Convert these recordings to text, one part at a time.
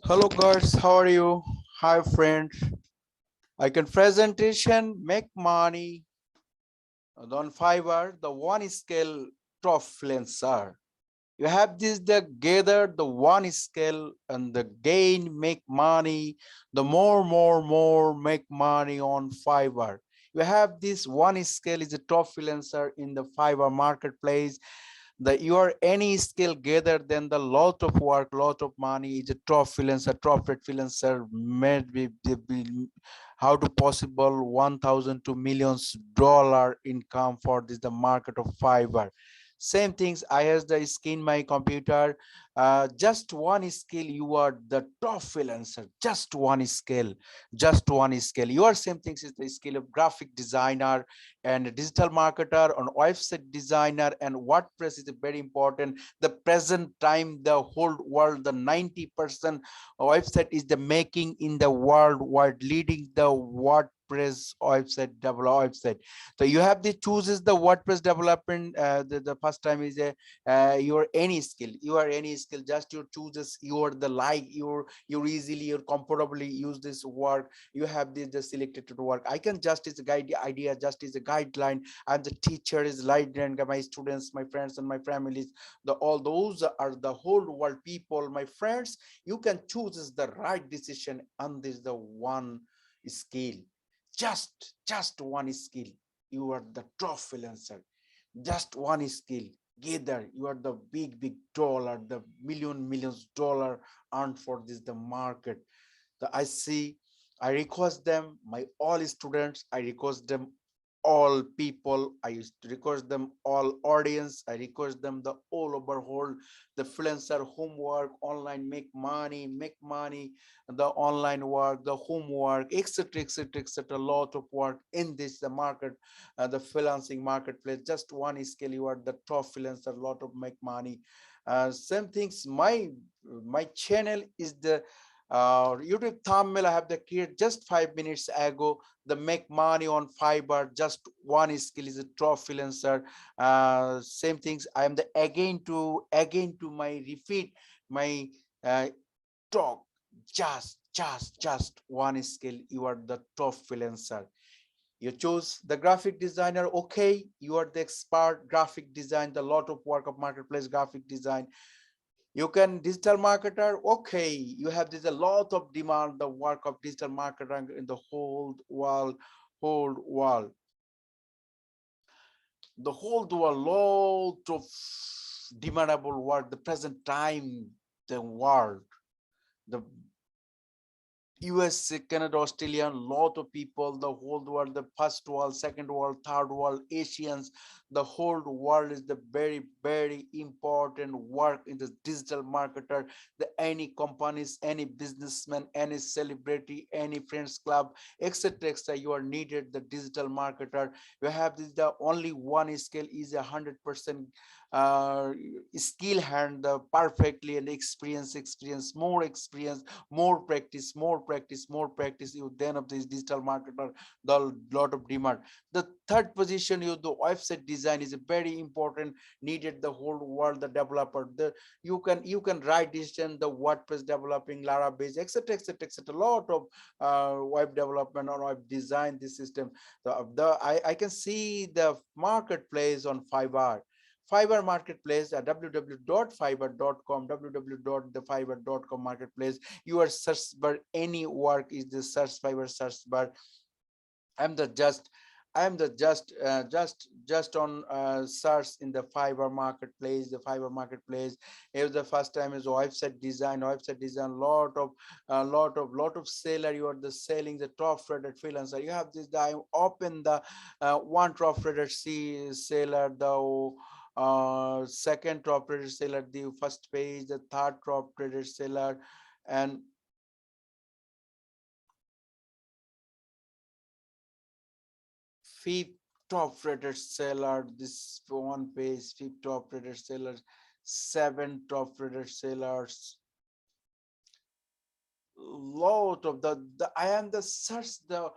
Hello guys, how are you? Hi friends. I can presentation make money on Fiverr, the one scale top freelancer. You have this the gather the one scale and the gain make money, the more make money on Fiverr. You have this one scale is a top freelancer in the Fiverr marketplace. The your any skill gather then the lot of work, lot of money is a top freelancer, top rate freelancer made how to possible 1,000 to millions dollar income for this the market of Fiverr. Same things I has the skin my computer. Just one skill you are the top freelancer, just one skill your same things is the skill of graphic designer and a digital marketer on website designer and WordPress is very important. The present time the whole world the 90% website is the making in the world leading the WordPress website develop website. So you have the chooses the WordPress development. The first time is a your any skill, you are any skill, just you chooses your the like you're easily you're comfortably use this work. You have this just selected to work. I can just is a guide idea, just is a guideline. I'm the teacher is light and my students, my friends and my families, the all those are the whole world people, my friends. You can choose is the right decision on this the one skill, just one skill. You are the top freelancer, just one skill gather you are the big dollar, the millions dollar earned for this the market. The I see, I request them my all students, I request them all people, I used to request them all audience, I request them the all over whole the freelancer homework online make money, the online work, the homework, etc. Lot of work in this the market, the freelancing marketplace. Just one skill you are the top freelancer, lot of make money. Same things my channel is the YouTube thumbnail I have the create just 5 minutes ago. The make money on Fiverr, just one skill is a top freelancer. Same things. I am the again to my repeat my uh, talk. Just one skill. You are the top freelancer. You choose the graphic designer. Okay, you are the expert graphic design. The lot of work of marketplace graphic design. You can digital marketer. Okay, you have this a lot of demand the work of digital marketer in the whole world, the whole world, lot of demandable work the present time, the world, the US, Canada, Australia, lot of people, the whole world, the first world, second world, third world, Asians, the whole world is the very important work in the digital marketer. The any companies, any businessman, any celebrity, any friends club, etc. You are needed the digital marketer. You have this the only one skill is 100% uh, skill hand perfectly and experience, more practice, you then of this digital marketer, the lot of demand. The third position you the website design is very important, needed the whole world, the developer, the you can write decision the WordPress developing Laravel, etc. Lot of web development or web design this system. I can see the marketplace on Fiverr marketplace, www.fiverr.com, www.thefiverr.com marketplace. Your search bar, any work is the search Fiverr search bar. I'm the just I'm the just on search in the Fiverr marketplace. The Fiverr marketplace. If the first time is website design, lot of seller. You are the selling the top rated freelancer. You have this. I open the one top rated seller. The second top rated seller, the first page, the third top rated seller, and fifth top rated seller. This one page, fifth top rated seller, seven top rated sellers. Lot of the I am the search the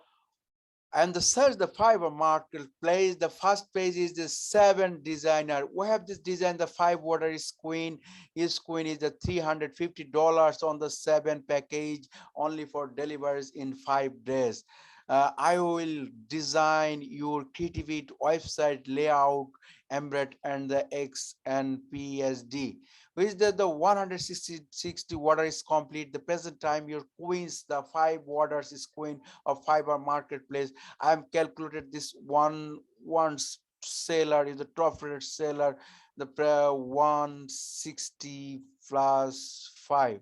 And the search the Fiverr marketplace, the first page is the 7 designer. We have this design, the 5 water is queen. His queen is the $350 on the 7 package, only for delivers in 5 days. I will design your creativity website layout, embed and the X and PSD. Which the 160 water is complete. The present time your queens, the 5 waters is queen of Fiverr marketplace. I am calculated this one seller is the top rated seller, the 160 plus 5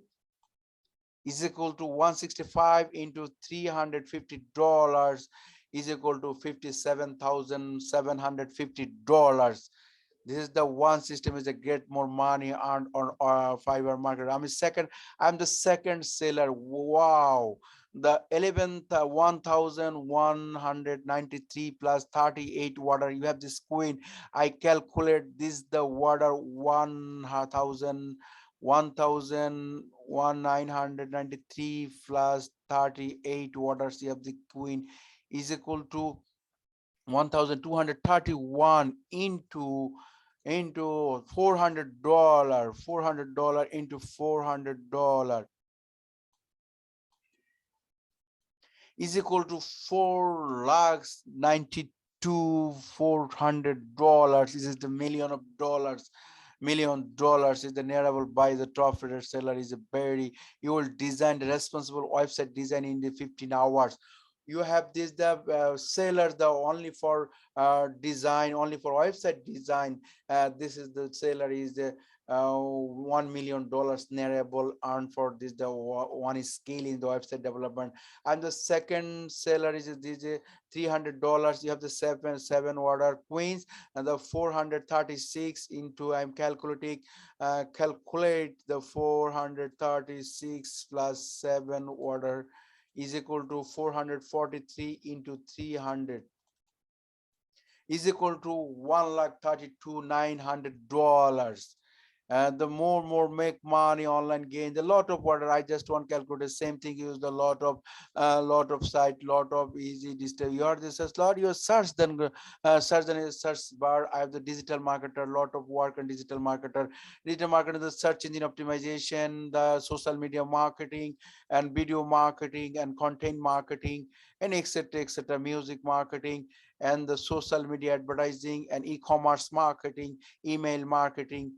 is equal to 165 into $350 is equal to $57,750. This is the one system is a get more money earned on Fiverr market. I'm the second seller. Wow. The 11th 1193 plus 38 water. You have this queen. I calculate this the water 1993 plus 38 waters. You have the queen is equal to 1231 into $400 into $400 is equal to 4,92,400. This is the $1,000,000 is the nearable by the top rated seller is a very, you will design the responsible website design in the 15 hours. You have this the sellers the only for design, only for website design. This is the seller is the $1,000,000 nearable earned for this the one is scaling the website development. And the second seller is this $300. You have the seven water queens and the 436 into I'm calculating calculate the 436 plus 7 water is equal to 443 into 300 is equal to $1,32,900. And the more make money online gain the lot of water. I just want to calculate the same thing, use the lot of site, lot of easy digital. You are this a lot your search then search then search bar. I have the digital marketer, lot of work on digital marketer. Digital marketer, the search engine optimization, the social media marketing and video marketing and content marketing and etc, music marketing and the social media advertising and e-commerce marketing, email marketing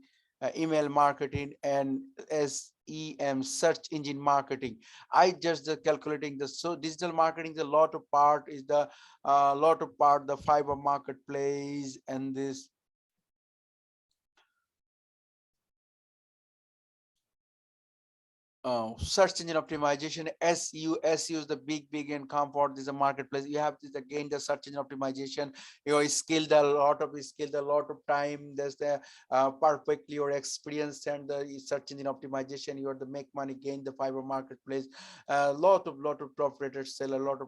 and SEM, search engine marketing. I just calculating the so digital marketing. The lot of part is the the Fiverr marketplace and this search engine optimization. SEO is the big income for this marketplace. You have this again the search engine optimization. You skilled a lot of time. There's the perfectly your experience and the search engine optimization. You are the make money gain the Fiverr marketplace. Lot of top rated seller,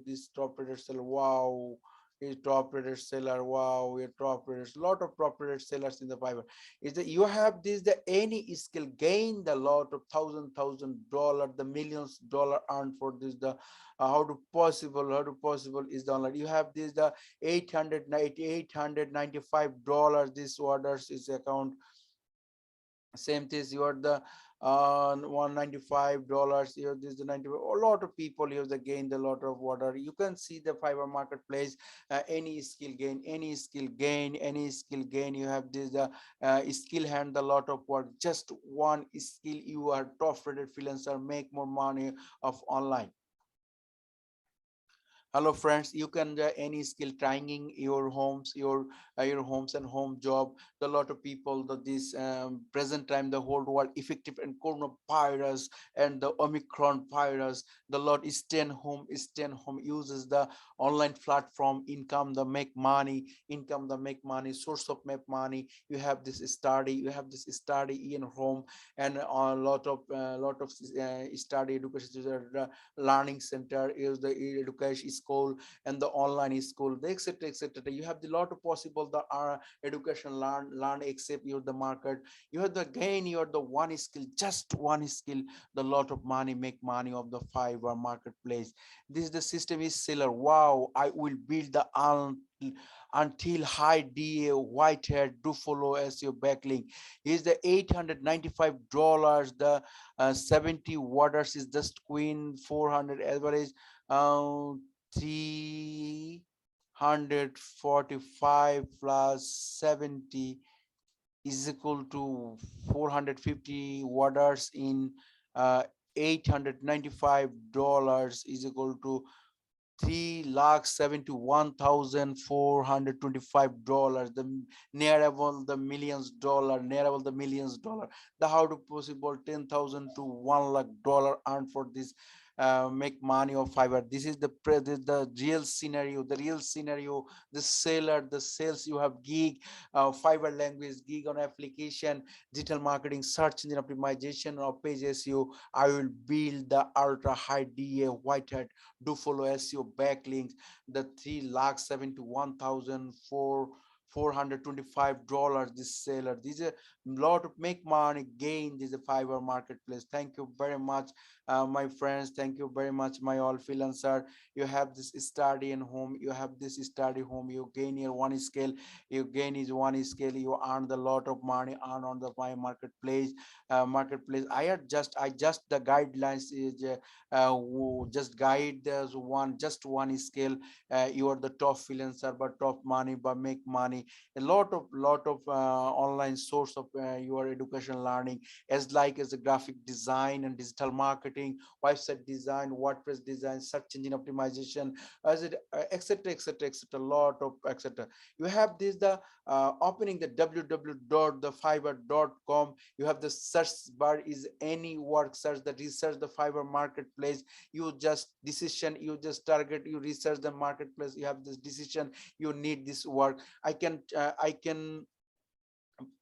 this top rated seller. Wow, is top rated seller. Wow, we top rated, lot of top rated sellers in the Fiverr. Is that you have this the any skill gain the lot of $1,000 the millions earned for this the how to possible is the online. You have this the $895 this orders is account. Same thing you are the $195 here. This is the 90. A lot of people use the gain the lot of water. You can see the Fiverr marketplace. Any skill gain, you have this skill hand the lot of work. Just one skill, you are top rated freelancer, make more money of online. Hello friends, you can any skill trying your homes, your homes and home job. The lot of people that this present time the whole world effective and coronavirus and the Omicron virus. The lot is stay home uses the online platform income the make money, source of make money. You have this study, in home and a lot of study education learning center is the education school and the online school, the etc etc. You have the lot of possible the education learn except you're the market. You have the gain, you're the one skill, just one skill, the lot of money, make money of the Fiverr marketplace. This is the system is seller. Wow, I will build the until high DA white hair do follow as your backlink. Is the $895, the 70 waters is just queen, 400 average, 345 plus 70 is equal to 450 waters in $895 is equal to 3,71,425. The nearable the millions dollar, nearable the millions dollar. The how to possible 10,000 to $1 lakh earned for this make money of Fiverr. This is the real scenario. The real scenario. The seller, the sales you have gig, Fiverr language, gig on application, digital marketing, search engine optimization of page SEO. I will build the ultra high DA white hat do follow SEO backlinks, the 3,71,425 this seller. This is a lot of make money gain. This is a Fiverr marketplace. Thank you very much, my friends. Thank you very much, my all freelancer. You have this study in home. You have this study home. You gain your one scale. You gain is one scale. You earn the lot of money earn on the my marketplace. Marketplace. I just the guidelines is just guide there's one just one skill. You are the top freelancer but top money but make money. A lot of online source of your education learning as like as a graphic design and digital marketing, website design, WordPress design, search engine optimization, as it etc etc etc, lot of etc. You have this the opening the www.thefiverr.com. You have the search bar is any work search the research the Fiverr marketplace. You just decision, you just target, you research the marketplace, you have this decision, you need this work. I can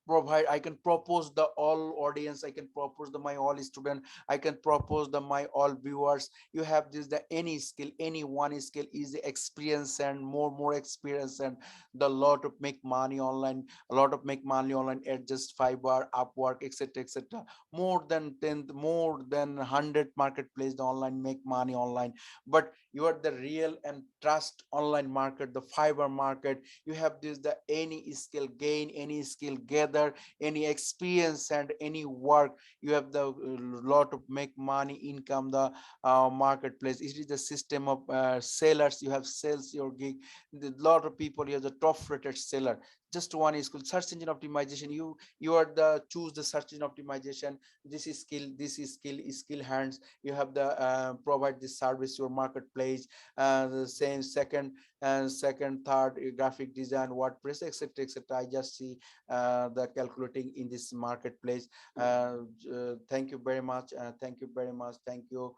provide, I can propose the all audience, I can propose the my all student, I can propose the my all viewers. You have this the any skill, any one skill is the experience and more experience and the lot of make money online, a lot of make money online at just Fiverr, Upwork, etc etc. More than 10, more than 100 marketplace the online make money online. But you are the real and trust online market, the Fiverr market. You have this the any skill gain, any skill gather, any experience and any work. You have the lot of make money income the marketplace. It is the system of sellers. You have sales your gig. The lot of people, you have the top rated seller. Just one is called search engine optimization. You are the choose the search engine optimization. This is skill, this is skill hands. You have the provide this service your marketplace. The same second and second third graphic design, WordPress, etc etc. I just see the calculating in this marketplace. Thank you very much, thank you very much, thank you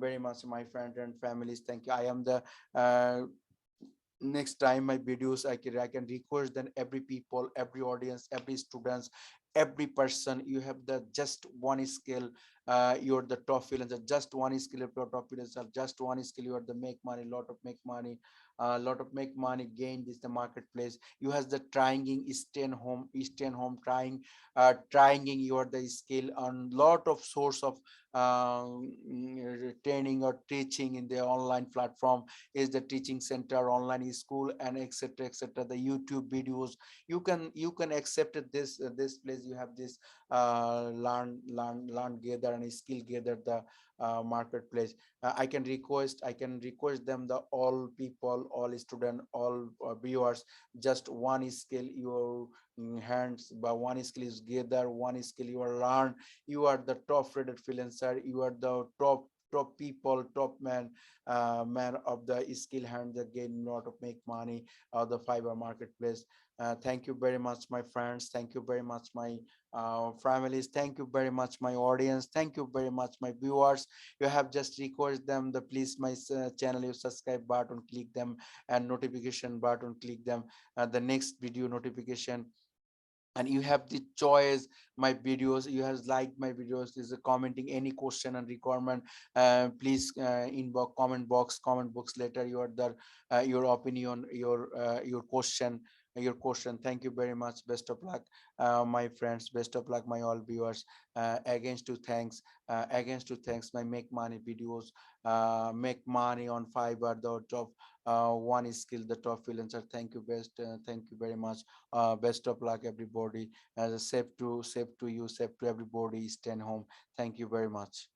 very much, my friends and families. Thank you. I am the next time my videos I can request then every people, every audience, every students, every person. You have the just one skill. You're the top freelancer, just one skill of your top freelancer, just one skill. You are the make money, lot of make money, lot of make money gain. This the marketplace. You has the trying stay home trying, trying your the skill on lot of source of training or teaching in the online platform. Is the teaching center, online school, and etc etc, the YouTube videos. You can accept it this place. You have this learn gather and skill gather the marketplace. I can request them the all people, all student, all viewers, just one skill your hands by one skill is gather, one skill you are learn. You are the top rated freelancer. You are the top people, top man of the skill hand that gain lot of make money the Fiverr marketplace. Thank you very much, my friends. Thank you very much, my families. Thank you very much, my audience. Thank you very much, my viewers. You have just request them the please my channel, you subscribe button, click them, and notification button, click them. The next video notification and you have the choice my videos, you has liked my videos, is commenting any question and requirement, please inbox comment box later your opinion, your question, thank you very much, best of luck, my friends, best of luck my all viewers, against to thanks my make money videos, make money on Fiverr, the top one skill, the top freelancer. Thank you best, thank you very much, best of luck everybody, as a safe to you, safe to everybody, stay home. Thank you very much.